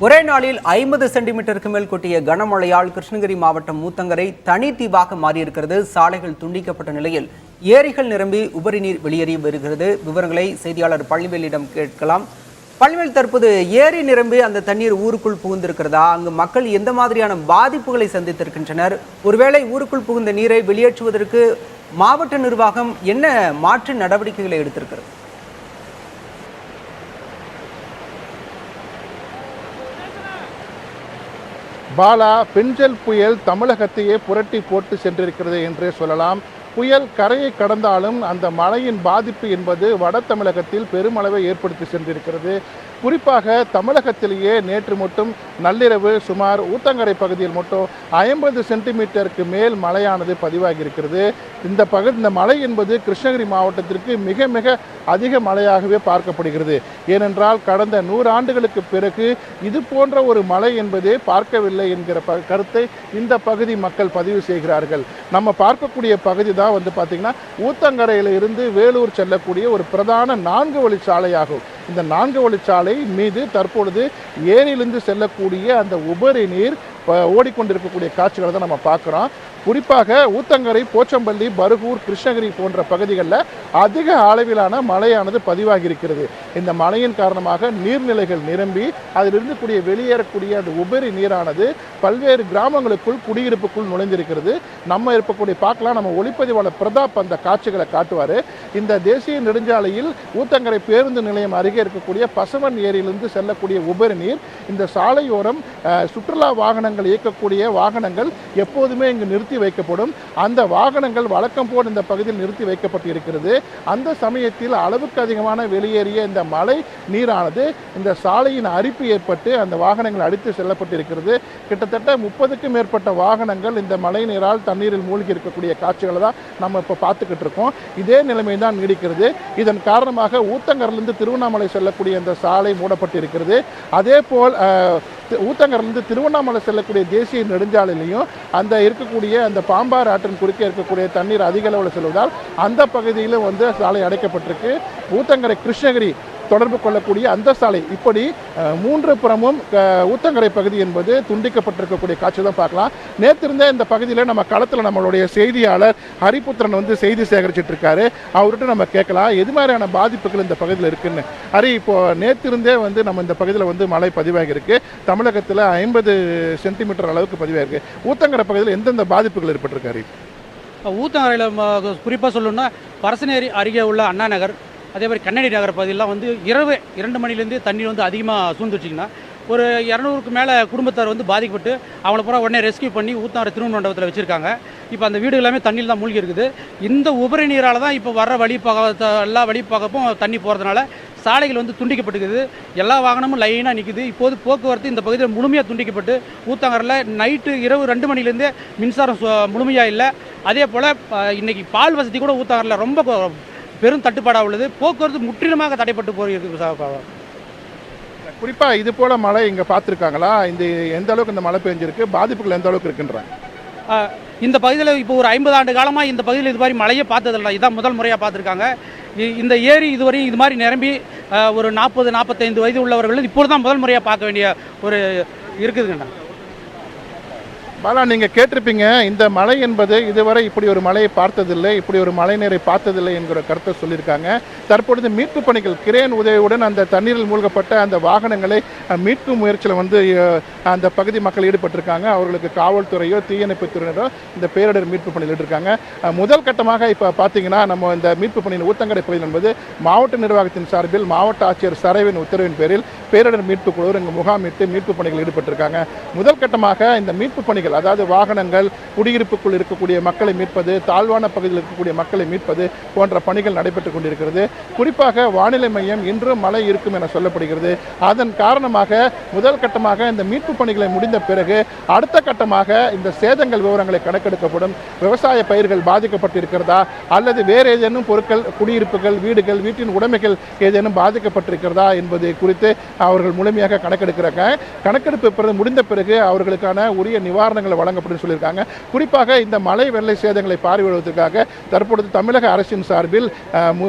ஒரே நாளில் 50 சென்டிமீட்டருக்கு மேல் கொட்டிய கனமழையால் கிருஷ்ணகிரி மாவட்டம் ஊத்தங்கரை தனித்தீவாக மாறியிருக்கிறது. சாலைகள் துண்டிக்கப்பட்ட நிலையில் ஏரிகள் நிரம்பி உபரி நீர் வெளியேறி வருகிறது. விவரங்களை செய்தியாளர் பழனிவேலிடம் கேட்கலாம். பழனிவேல், தற்போது ஏரி நிரம்பி அந்த தண்ணீர் ஊருக்குள் புகுந்திருக்கிறதா? அங்கு மக்கள் எந்த மாதிரியான பாதிப்புகளை சந்தித்திருக்கின்றனர்? ஒருவேளை ஊருக்குள் புகுந்த நீரை வெளியேற்றுவதற்கு மாவட்ட நிர்வாகம் என்ன மாற்று நடவடிக்கைகளை எடுத்திருக்கிறது? பாலா, பெஞ்சல் புயல் தமிழகத்தையே புரட்டி போட்டு சென்றிருக்கிறது என்றே சொல்லலாம். புயல் கரையை கடந்தாலும் அந்த மழையின் பாதிப்பு என்பது வட தமிழகத்தில் பெருமளவை ஏற்படுத்தி சென்றிருக்கிறது. குறிப்பாக தமிழகத்திலேயே நேற்று மட்டும் நள்ளிரவு சுமார் ஊத்தங்கரை பகுதியில் மட்டும் 50 சென்டிமீட்டருக்கு மேல் மழையானது பதிவாகி இருக்கிறது. இந்த மழை என்பது கிருஷ்ணகிரி மாவட்டத்திற்கு மிக மிக அதிக மழையாகவே பார்க்கப்படுகிறது. ஏனென்றால் கடந்த 100 ஆண்டுகளுக்கு பிறகு இது போன்ற ஒரு மழை என்பதே பார்க்கவில்லை என்கிற கருத்தை இந்த பகுதி மக்கள் பதிவு செய்கிறார்கள். நம்ம பார்க்கக்கூடிய பகுதி தான் பார்த்திங்கன்னா ஊத்தங்கரையிலிருந்து வேலூர் செல்லக்கூடிய ஒரு பிரதான 4 வழிச்சாலையாகும். இந்த 4 வழிச்சாலை மீது தற்பொழுது ஏரியிலிருந்து செல்லக்கூடிய அந்த உபரி நீர் ஓடிக்கொண்டிருக்கக்கூடிய காட்சிகளை தான் நம்ம பார்க்குறோம். குறிப்பாக ஊத்தங்கரை, போச்சம்பள்ளி, பருகூர், கிருஷ்ணகிரி போன்ற பகுதிகளில் அதிக அளவிலான மழையானது பதிவாகி இருக்கிறது. இந்த மழையின் காரணமாக நீர்நிலைகள் நிரம்பி அதிலிருந்து வெளியேறக்கூடிய அந்த உபரி நீரானது பல்வேறு கிராமங்களுக்குள் குடியிருப்புக்குள் நுழைந்திருக்கிறது. நம்ம இருக்கக்கூடிய பார்க்கலாம், நம்ம ஒளிப்பதிவாளர் பிரதாப் அந்த காட்சிகளை காட்டுவார். இந்த தேசிய நெடுஞ்சாலையில் ஊத்தங்கரை பேருந்து நிலையம் அருகே இருக்கக்கூடிய பசவன் ஏரியிலிருந்து செல்லக்கூடிய உபரி நீர் இந்த சாலையோரம் சுற்றுலா வாகனங்கள் இயக்கக்கூடிய வாகனங்கள் எப்போதுமே இங்கு நிறுத்தி வைக்கப்படும். அந்த வாகனங்கள் வழக்கம் போல் இந்த பகுதியில் நிறுத்தி வைக்கப்பட்டு இருக்கிறது. அந்த சமயத்தில் அளவுக்கு அதிகமான வெளியேறிய இந்த மழை நீரானது இந்த சாலையின் அரிப்பு ஏற்பட்டு அந்த வாகனங்கள் அடித்து செல்லப்பட்டிருக்கிறது. கிட்டத்தட்ட 30க்கும் மேற்பட்ட வாகனங்கள் இந்த மழை நீரால் தண்ணீரில் மூழ்கி இருக்கக்கூடிய காட்சிகளை தான் நம்ம இப்போ பார்த்துக்கிட்டு இருக்கோம். இதே நிலைமை தான் நீடிக்கிறது. இதன் காரணமாக ஊத்தங்கரிலிருந்து திருவண்ணாமலை செல்லக்கூடிய இந்த சாலை மூடப்பட்டிருக்கிறது. அதே போல் ஊத்தங்கரிலிருந்து திருவண்ணாமலை செல்லக்கூடிய தேசிய நெடுஞ்சாலையிலையும் அந்த இருக்கக்கூடிய அந்த பாம்பாறு ஆற்றின் குறுக்கே இருக்கக்கூடிய தண்ணீர் அதிக அளவில் செல்வதால் அந்த பகுதியிலும் சாலை அடைக்கப்பட்டிருக்கு. ஊத்தங்கரை கிருஷ்ணகிரி தொடர்பு கொள்ளக்கூடிய அந்த சாலை இப்படி 3 புறமும் ஊத்தங்கரை பகுதி என்பது துண்டிக்கப்பட்டிருக்கக்கூடிய காட்சி தான் பார்க்கலாம். நேற்றிருந்த இந்த பகுதியில் நம்ம களத்தில் நம்மளுடைய செய்தியாளர் ஹரிபுத்திரன் செய்தி சேகரிச்சுட்டு இருக்காரு. அவர்கிட்ட நம்ம கேட்கலாம் எது மாதிரியான பாதிப்புகள் இந்த பகுதியில் இருக்குன்னு. ஹரி, இப்போ நேற்றிருந்தே நம்ம இந்த பகுதியில் மழை பதிவாகி இருக்கு. தமிழகத்தில் 50 சென்டிமீட்டர் அளவுக்கு பதிவாயிருக்கு. ஊத்தங்கரை பகுதியில் எந்தெந்த பாதிப்புகள் ஏற்பட்டிருக்காரு? ஊத்தங்கரையில் குறிப்பாக சொல்லணும்னா பரசனேரி அருகே உள்ள அண்ணா நகர், அதே மாதிரி கண்ணடி நகர் பகுதியெல்லாம் இரவு 2 மணிலேருந்து தண்ணீர் அதிகமாக சூழ்ந்துச்சிங்கன்னா ஒரு 200க்கு மேலே குடும்பத்தார் பாதிக்கப்பட்டு அவங்கள பூரா உடனே ரெஸ்கியூ பண்ணி ஊத்தாங்கரை திருமண மண்டபத்தில் வச்சுருக்காங்க. இப்போ அந்த வீடு எல்லாமே தண்ணியில் தான் மூழ்கி இருக்குது. இந்த உபரி நீரால் தான் இப்போ வர எல்லா வழிப்பாகப்பும் தண்ணி போகிறதுனால சாலைகள் துண்டிக்கப்பட்டுக்குது. எல்லா வாகனமும் லைனாக நிற்குது. இப்போது போக்குவரத்து இந்த பகுதியில் முழுமையாக துண்டிக்கப்பட்டு ஊத்தாங்கரில் இரவு 2 மணிலேருந்தே மின்சாரம் முழுமையாக இல்லை. அதே போல் இன்றைக்கி பால் வசதி கூட ஊத்தாங்கரில் ரொம்ப பெரும் தட்டுப்பாடாக உள்ளது. போக்குவரத்து முற்றிலுமாக தடைப்பட்டு போயிருக்கு. குறிப்பாக இது போல மழை இங்கே பார்த்துருக்காங்களா? எந்த அளவுக்கு இந்த மழை பெஞ்சிருக்கு, பாதிப்புகள் எந்த அளவுக்கு இருக்குன்றாங்க? இந்த பகுதியில் இப்போ ஒரு 50 ஆண்டு காலமாக இந்த பகுதியில் இது மாதிரி மழையே பார்த்ததில்லை. இதான் முதல் முறையாக பார்த்துருக்காங்க. இந்த ஏரி இதுவரையும் இது மாதிரி நிரம்பி ஒரு 40-45 வயது உள்ளவர்கள் இப்போது தான் முதல் முறையாக பார்க்க வேண்டிய ஒரு இருக்குதுங்கண்ணா. பாலா, நீங்கள் கேட்டிருப்பீங்க, இந்த மழை என்பது இதுவரை இப்படி ஒரு மழையை பார்த்ததில்லை, இப்படி ஒரு மழை நீரை பார்த்ததில்லை என்கிற கருத்தை சொல்லியிருக்காங்க. தற்பொழுது மீட்பு பணிகள் கிரேன் உதவியுடன் அந்த தண்ணீரில் மூழ்கப்பட்ட அந்த வாகனங்களை மீட்பு முயற்சியில் அந்த பகுதி மக்கள் ஈடுபட்டிருக்காங்க. அவர்களுக்கு காவல்துறையோ தீயணைப்புத் துறையினரோ இந்த பேரிடர் மீட்பு பணியில் ஈடுபட்டிருக்காங்க. முதல் கட்டமாக இப்போ பார்த்தீங்கன்னா நம்ம இந்த மீட்பு பணியின் ஊத்தங்கரை பகுதியில் என்பது மாவட்ட நிர்வாகத்தின் சார்பில் மாவட்ட ஆட்சியர் சரவின் உத்தரவின் பேரில் பேரிடர் மீட்பு குழு இங்கு முகாமிட்டு மீட்பு பணிகள் ஈடுபட்டிருக்காங்க. முதல் கட்டமாக இந்த மீட்பு பணிகள், அதாவது வாகனங்கள், குடியிருப்புக்குள் இருக்கக்கூடிய மக்களை மீட்பது, தாழ்வான பகுதியில் இருக்கக்கூடிய மக்களை மீட்பது போன்ற பணிகள் நடைபெற்றுக் கொண்டிருக்கிறது. குறிப்பாக வானிலை மையம் இன்றும் மழை இருக்கும் என சொல்லப்படுகிறது. அதன் காரணமாக முதல் கட்டமாக இந்த மீட்பு பணிகளை முடிந்த பிறகு அடுத்த கட்டமாக இந்த சேதங்கள் விவரங்களை கணக்கெடுக்கப்படும். விவசாய பயிர்கள் பாதிக்கப்பட்டிருக்கிறதா அல்லது வேறு ஏதேனும் பொருட்கள், குடியிருப்புகள், வீடுகள், வீட்டின் உடைமைகள் ஏதேனும் பாதிக்கப்பட்டிருக்கிறதா என்பது குறித்து அவர்கள் முழுமையாக கணக்கெடுக்கிறாங்க. கணக்கெடுப்பு முடிந்த பிறகு அவர்களுக்கான உரிய நிவாரண நிவாரணங்களை வழங்கப்படும் சொல்லியிருக்காங்க. குறிப்பாக இந்த மழை வெள்ள சேதங்களை பார்வையிடுவதற்காக தற்பொழுது தமிழக அரசின் சார்பில்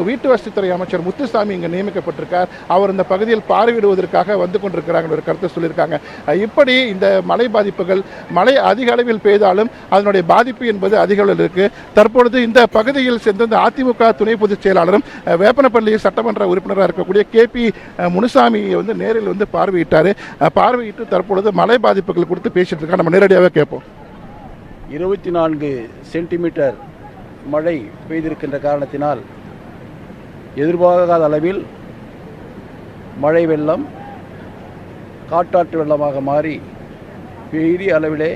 வீட்டு வசதித்துறை அமைச்சர் முத்துசாமி இங்கு நியமிக்கப்பட்டிருக்கார். அவர் இந்த பகுதியில் பார்வையிடுவதற்காக வந்து கொண்டிருக்கிறாங்க ஒரு கருத்தை சொல்லியிருக்காங்க. இப்படி இந்த மழை பாதிப்புகள் மழை அதிக அளவில் பெய்தாலும் அதனுடைய பாதிப்பு என்பது அதிக அளவில் இருக்கு. தற்பொழுது இந்த பகுதியில் சென்ற அதிமுக துணை பொதுச் செயலாளரும் வேப்பனப்பள்ளி சட்டமன்ற உறுப்பினராக இருக்கக்கூடிய KP முனுசாமி வந்து நேரில் வந்து பார்வையிட்டு தற்பொழுது மழை பாதிப்புகள் குறித்து பேசிட்டு இருக்காங்க. நம்ம நேரடியாகவே கேட்போம். 24 சென்டிமீட்டர் மழை பெய்திருக்கின்ற காரணத்தினால் எதிர்பாராத அளவில் மழை வெள்ளம் காட்டாற்று வெள்ளமாக மாறி பெரிய அளவிலே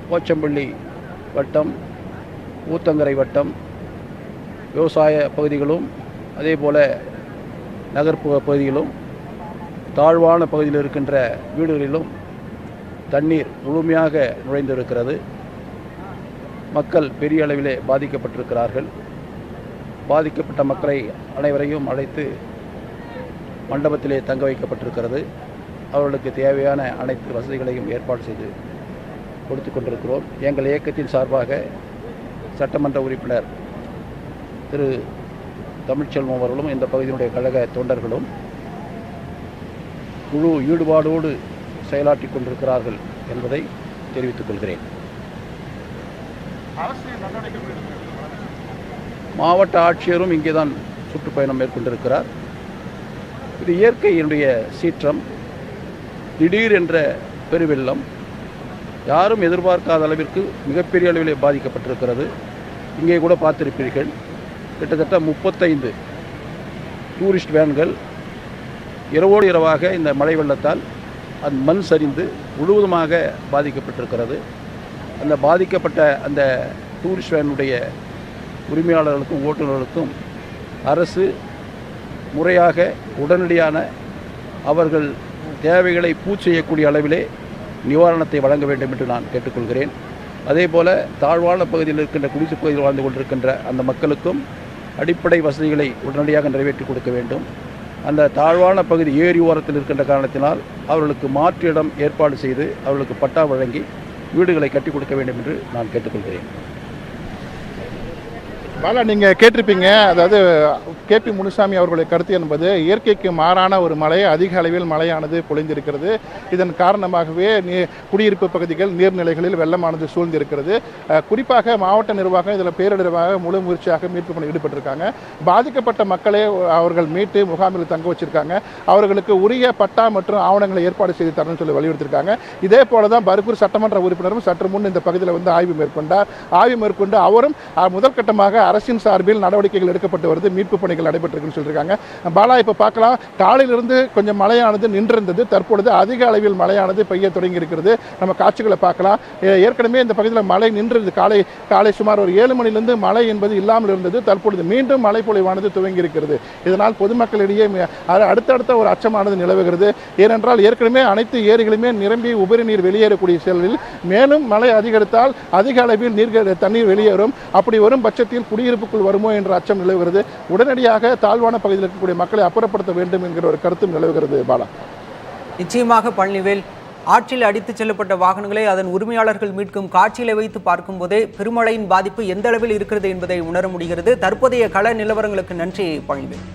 போச்சம்பள்ளி வட்டம், ஊத்தங்கரை வட்டம், விவசாய பகுதிகளும் அதே போல் நகர்ப்புற பகுதிகளும் தாழ்வான பகுதியில் இருக்கின்ற வீடுகளிலும் தண்ணீர் முழுமையாக நுழைந்திருக்கிறது. மக்கள் பெரிய அளவிலே பாதிக்கப்பட்டிருக்கிறார்கள். பாதிக்கப்பட்ட மக்களை அனைவரையும் அழைத்து மண்டபத்திலே தங்க வைக்கப்பட்டிருக்கிறது. அவர்களுக்கு தேவையான அனைத்து வசதிகளையும் ஏற்பாடு செய்து கொடுத்து கொண்டிருக்கிறோம். எங்கள் இயக்கத்தின் சார்பாக சட்டமன்ற உறுப்பினர் திரு தமிழ்ச்செல்வம் அவர்களும் இந்த பகுதியினுடைய கழக தொண்டர்களும் முழு ஈடுபாடோடு செயலாற்றி கொண்டிருக்கிறார்கள் என்பதை தெரிவித்துக் கொள்கிறேன். மாவட்ட ஆட்சியரும் இங்கே தான் சுற்றுப்பயணம் மேற்கொண்டிருக்கிறார். இது இயற்கையினுடைய சீற்றம், திடீர் என்ற பெருவெள்ளம் யாரும் எதிர்பார்க்காத அளவிற்கு மிகப்பெரிய அளவிலே பாதிக்கப்பட்டிருக்கிறது. இங்கே கூட பார்த்திருப்பீர்கள், கிட்டத்தட்ட 35 டூரிஸ்ட் வேன்கள் இரவோடு இரவாக இந்த மழை வெள்ளத்தால் அந்த மண் சரிந்து முழுவதுமாக பாதிக்கப்பட்டிருக்கிறது. அந்த பாதிக்கப்பட்ட அந்த டூரிஸ்ட் வேனுடைய உரிமையாளர்களுக்கும் ஓட்டுநர்களுக்கும் அரசு முறையாக உடனடியான அவர்கள் தேவைகளை பூர்த்தி செய்யக்கூடிய அளவிலே நிவாரணத்தை வழங்க வேண்டும் என்று நான் கேட்டுக்கொள்கிறேன். அதே போல் தாழ்வான பகுதியில் இருக்கின்ற குடிசை பகுதியில் வாழ்ந்து கொண்டிருக்கின்ற அந்த மக்களுக்கும் அடிப்படை வசதிகளை உடனடியாக நிறைவேற்றி கொடுக்க வேண்டும். அந்த தாழ்வான பகுதி ஏரி ஓரத்தில் இருக்கின்ற காரணத்தினால் அவர்களுக்கு மாற்று இடம் ஏற்பாடு செய்து அவர்களுக்கு பட்டா வழங்கி வீடுகளை கட்டி கொடுக்க வேண்டும் என்று நான் கேட்டுக்கொள்கிறேன். பாலா, நீங்கள் கேட்டிருப்பீங்க, அதாவது KP முனுசாமி அவர்களுடைய கருத்து என்பது இயற்கைக்கு மாறான ஒரு மழை, அதிக அளவில் மழையானது பொழிந்திருக்கிறது. இதன் காரணமாகவே குடியிருப்பு பகுதிகள் நீர்நிலைகளில் வெள்ளமானது சூழ்ந்திருக்கிறது. குறிப்பாக மாவட்ட நிர்வாகம் இதில் பேரிடராக முழு முயற்சியாக மீட்பு பணி ஈடுபட்டிருக்காங்க. பாதிக்கப்பட்ட மக்களை அவர்கள் மீட்டு முகாமில் தங்க வச்சிருக்காங்க. அவர்களுக்கு உரிய பட்டா மற்றும் ஆவணங்களை ஏற்பாடு செய்து தரணும்னு சொல்லி வலியுறுத்திருக்காங்க. இதே போல தான் பர்கூர் சட்டமன்ற உறுப்பினரும் சற்று முன் இந்த பகுதியில் வந்து ஆய்வு மேற்கொண்டார். ஆய்வு மேற்கொண்டு அவரும் முதற்கட்டமாக அரசின் சார்பில் நடவடிக்கைகள் எடுக்கப்பட்டு வருது, மீட்பு பணிகள் நடைபெற்றிருக்குன்னு சொல்லியிருக்காங்க. பாலா, இப்போ பார்க்கலாம், காலையிலிருந்து கொஞ்சம் மழையானது நின்றிருந்தது, தற்பொழுது அதிக அளவில் மழையானது பெய்ய தொடங்கி இருக்கிறது. நம்ம காட்சிகளை பார்க்கலாம். ஏற்கனவே இந்த பகுதியில் மழை நின்றது. காலை சுமார் ஒரு 7 மணிலிருந்து மழை என்பது இல்லாமல் இருந்தது. தற்பொழுது மீண்டும் மழை பொழிவானது துவங்கி இருக்கிறது. இதனால் பொதுமக்களிடையே அடுத்தடுத்த ஒரு அச்சமானது நிலவுகிறது. ஏனென்றால் ஏற்கனவே அனைத்து ஏரிகளுமே நிரம்பி உபரி நீர் வெளியேறக்கூடிய சூழலில் மேலும் மழை அதிகரித்தால் அதிக அளவில் தண்ணீர் வெளியேறும். அப்படி வரும் பட்சத்தில் குடியிருப்புக்குள் வருமோ என்ற அச்சம் நிலவுகிறது. உடனடியாக தாழ்வான பகுதியில் இருக்கக்கூடிய மக்களை அப்புறப்படுத்த வேண்டும் என்கிற ஒரு கருத்தும் நிலவுகிறது. பாலா, நிச்சயமாக பழனிவேல், ஆற்றில் அடித்துச் செல்லப்பட்ட வாகனங்களை அதன் உரிமையாளர்கள் மீட்கும் காட்சிகளை வைத்து பார்க்கும் போதே பெருமழையின் பாதிப்பு எந்த அளவில் இருக்கிறது என்பதை உணர முடிகிறது. தற்போதைய கள நிலவரங்களுக்கு நன்றி பழனிவேல்.